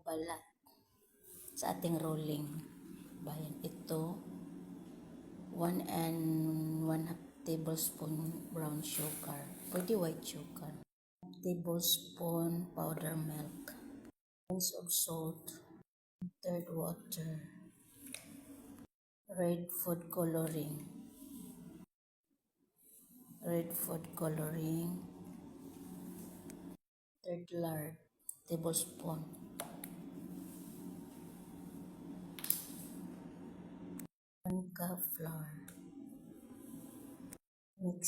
balat sa ating rolling. Bayan ito, 1 and 1/2 tablespoon brown sugar. Pwede white sugar. Tablespoon powder milk. Pinch of salt. 1/3 water. Red food coloring. Red food coloring. 1/3 lard tablespoon. 1 cup flour. Mix.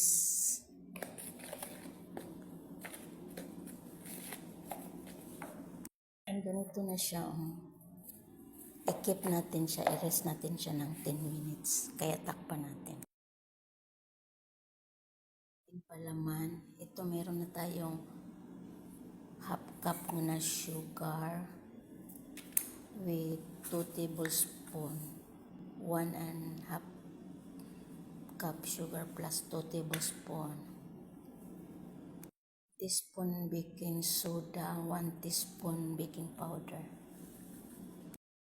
And ganito na siya. I-keep natin siya, i-rest natin siya ng 10 minutes. Kaya takpan natin. Ating palaman, ito meron na tayong 1/2 cup na sugar with 2 tablespoon. 1 and 1/2 cup sugar plus 2 tablespoon. Teaspoon baking soda, 1 teaspoon baking powder.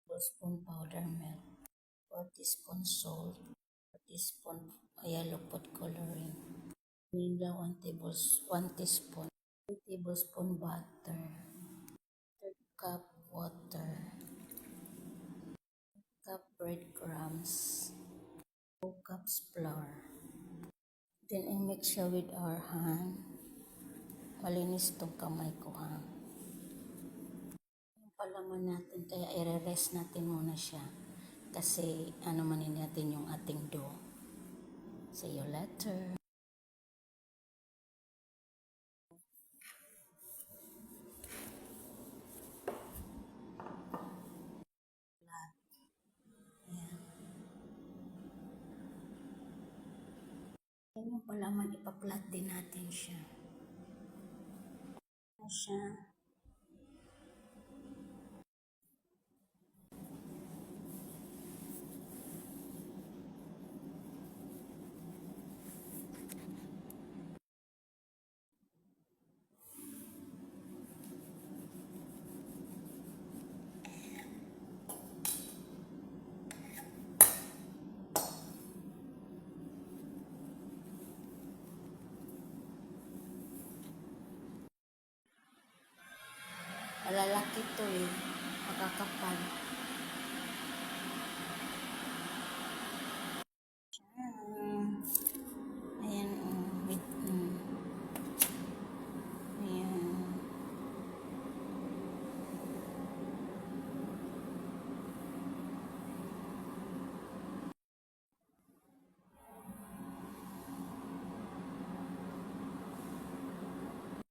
Tablespoon powder milk. 4 teaspoon salt. 4 teaspoon yellow food coloring. Vanilla 1 teaspoon. 3 tablespoon butter. 3 cup water. 1 cup breadcrumbs. 2 cups flour. Then I mix siya with our hand. Malinis itong kamay ko ha. Yung palaman natin, kaya i-rest natin muna siya. Kasi manin natin yung ating dough. See you later. Yan yung palaman, ipaplat din natin siya. Malalaki to makakapal.